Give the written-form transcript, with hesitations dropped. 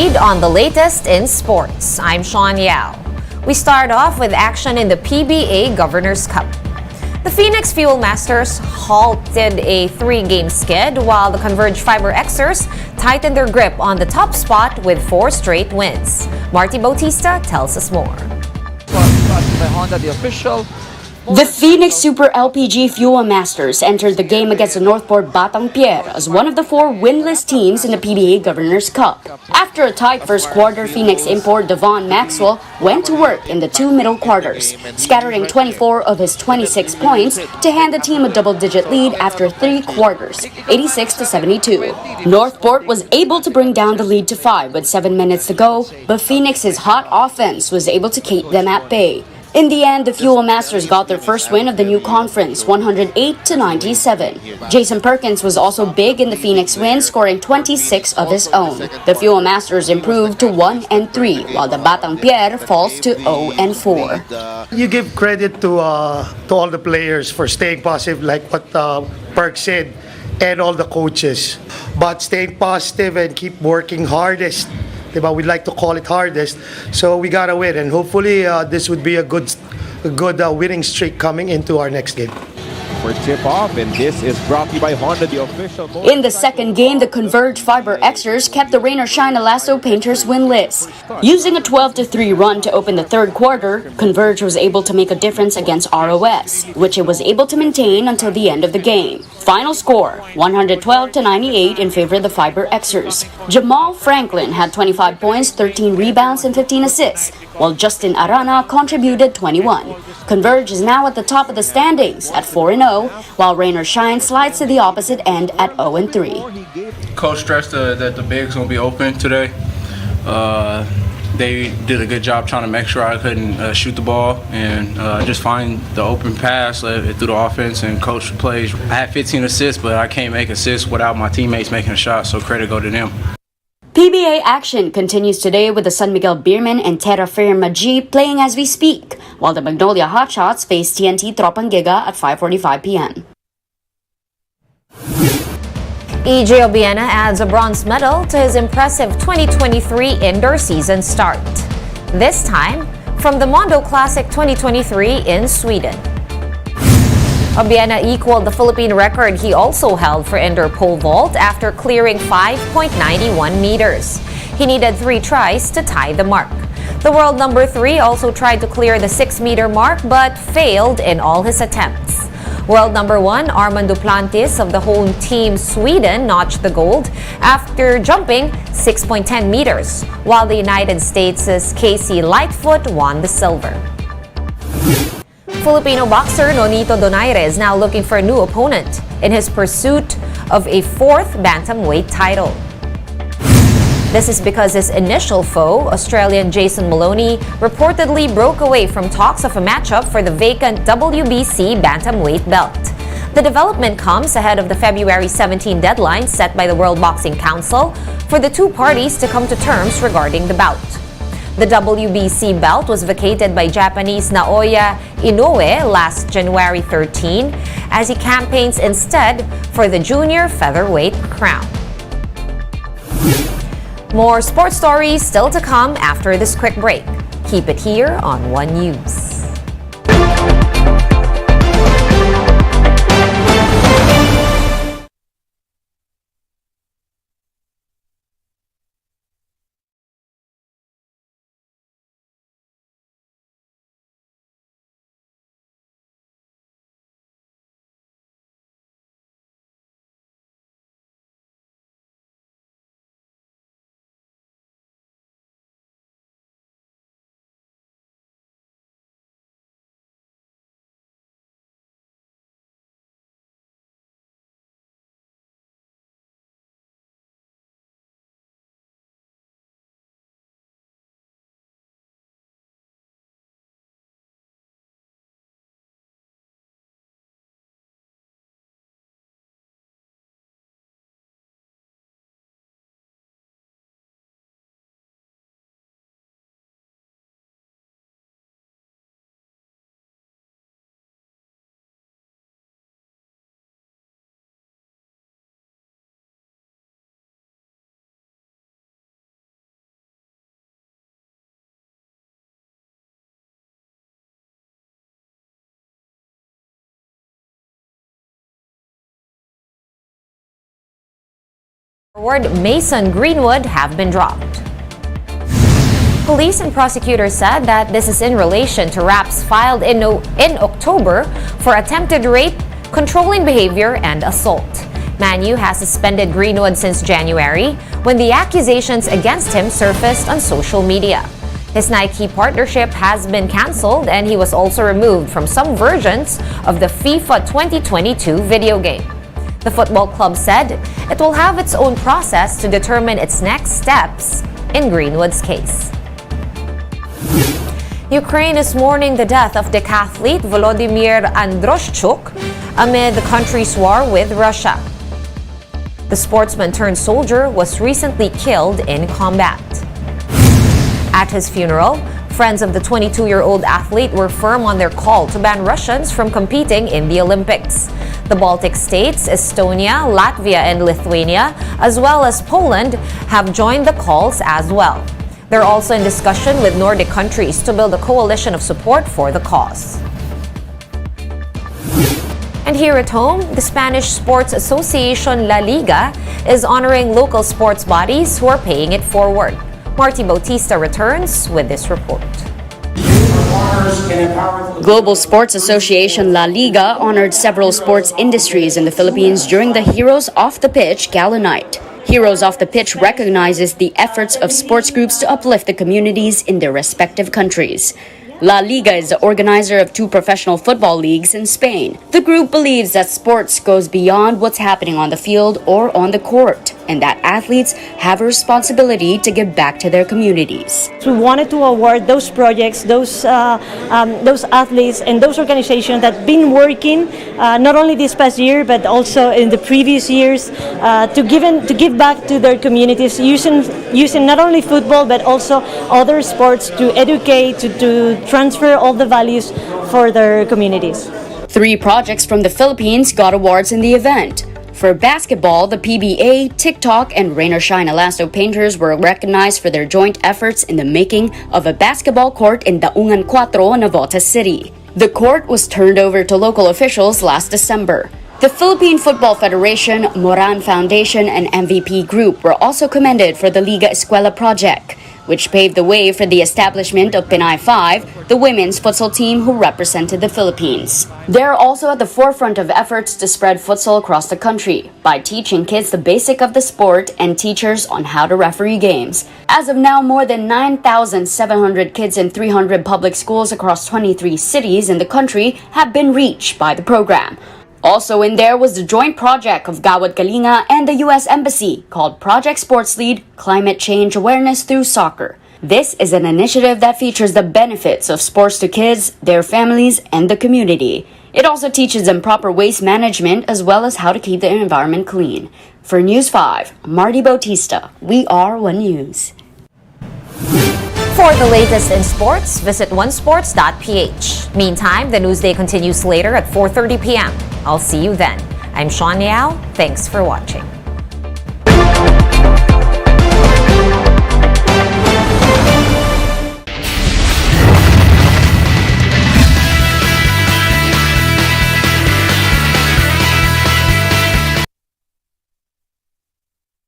update on the latest in sports. I'm Sean Yao. We start off with action in the PBA Governor's Cup. The Phoenix Fuel Masters halted a 3-game skid while the Converge Fiber Xers tightened their grip on the top spot with 4 straight wins. Marty Bautista tells us more. By Honda, the official. The Phoenix Super LPG Fuel Masters entered the game against the Northport Batang Pier as one of the 4 winless teams in the PBA Governor's Cup. After a tight first quarter, Phoenix import Devon Maxwell went to work in the 2 middle quarters, scattering 24 of his 26 points to hand the team a double-digit lead after 3 quarters, 86-72. Northport was able to bring down the lead to 5 with 7 minutes to go, but Phoenix's hot offense was able to keep them at bay. In the end, the Fuel Masters got their first win of the new conference, 108-97. Jason Perkins was also big in the Phoenix win, scoring 26 of his own. The Fuel Masters improved to 1-3, while the Batang Pier falls to 0-4. You give credit to all the players for staying positive, like what Perk said, and all the coaches. But staying positive and keep working hardest. We'd like to call it hardest, so we gotta win, and hopefully this would be a good winning streak coming into our next game. For tip-off, and this is brought to you by Honda, the official. In the second game, the Converge Fiber Xers kept the Rain or Shine Elasto Painters winless. Using a 12-3 run to open the third quarter, Converge was able to make a difference against ROS, which it was able to maintain until the end of the game. Final score, 112-98 in favor of the Fiber Xers. Jamal Franklin had 25 points, 13 rebounds, and 15 assists, while Justin Arana contributed 21. Converge is now at the top of the standings at 4-0, while Rain or Shine slides to the opposite end at 0-3. Coach stressed that the bigs will be open today. They did a good job trying to make sure I couldn't shoot the ball and just find the open pass through the offense and coach plays. I had 15 assists, but I can't make assists without my teammates making a shot, so credit go to them. PBA action continues today with the San Miguel Beermen and Terra Firma G playing as we speak, while the Magnolia Hotshots face TNT Tropang Giga at 5:45 p.m. EJ Obiena adds a bronze medal to his impressive 2023 indoor season start. This time from the Mondo Classic 2023 in Sweden. Obiena equaled the Philippine record he also held for indoor pole vault after clearing 5.91 meters. He needed 3 tries to tie the mark. The world number 3 also tried to clear the 6-meter mark but failed in all his attempts. World number 1, Armand Duplantis of the home team Sweden notched the gold after jumping 6.10 meters, while the United States' Casey Lightfoot won the silver. Filipino boxer Nonito Donaire is now looking for a new opponent in his pursuit of a 4th bantamweight title. This is because his initial foe, Australian Jason Maloney, reportedly broke away from talks of a matchup for the vacant WBC bantamweight belt. The development comes ahead of the February 17 deadline set by the World Boxing Council for the 2 parties to come to terms regarding the bout. The WBC belt was vacated by Japanese Naoya Inoue last January 13 as he campaigns instead for the junior featherweight crown. More sports stories still to come after this quick break. Keep it here on One News. Forward Mason Greenwood have been dropped. Police and prosecutors said that this is in relation to raps filed in October for attempted rape, controlling behavior, and assault. Man U has suspended Greenwood since January when the accusations against him surfaced on social media. His Nike partnership has been cancelled and he was also removed from some versions of the FIFA 2022 video game. The football club said it will have its own process to determine its next steps in Greenwood's case. Ukraine is mourning the death of decathlete Volodymyr Androshchuk amid the country's war with Russia. The sportsman-turned-soldier was recently killed in combat. At his funeral, friends of the 22-year-old athlete were firm on their call to ban Russians from competing in the Olympics. The Baltic states, Estonia, Latvia, and Lithuania, as well as Poland, have joined the calls as well. They're also in discussion with Nordic countries to build a coalition of support for the cause. And here at home, the Spanish Sports Association La Liga is honoring local sports bodies who are paying it forward. Marty Bautista returns with this report. Global Sports Association La Liga honored several sports industries in the Philippines during the Heroes Off the Pitch Gala Night. Heroes Off the Pitch recognizes the efforts of sports groups to uplift the communities in their respective countries. La Liga is the organizer of 2 professional football leagues in Spain. The group believes that sports goes beyond what's happening on the field or on the court, and that athletes have a responsibility to give back to their communities. We wanted to award those projects, those athletes and those organizations that have been working not only this past year but also in the previous years to give back to their communities using not only football but also other sports to educate, to transfer all the values for their communities. 3 projects from the Philippines got awards in the event. For basketball, the PBA, TikTok, and Rain or Shine Elasto painters were recognized for their joint efforts in the making of a basketball court in Daungan 4, Navotas City. The court was turned over to local officials last December. The Philippine Football Federation, Moran Foundation, and MVP Group were also commended for the Liga Escuela project, which paved the way for the establishment of Pinay 5, the women's futsal team who represented the Philippines. They're also at the forefront of efforts to spread futsal across the country by teaching kids the basic of the sport and teachers on how to referee games. As of now, more than 9,700 kids in 300 public schools across 23 cities in the country have been reached by the program. Also in there was the joint project of Gawad Kalinga and the U.S. Embassy called Project Sports Lead Climate Change Awareness Through Soccer. This is an initiative that features the benefits of sports to kids, their families, and the community. It also teaches them proper waste management as well as how to keep the environment clean. For News 5, Marty Bautista, We Are One News. For the latest in sports, visit onesports.ph. Meantime, the Newsday continues later at 4:30 p.m. I'll see you then. I'm Sean Yao. Thanks for watching.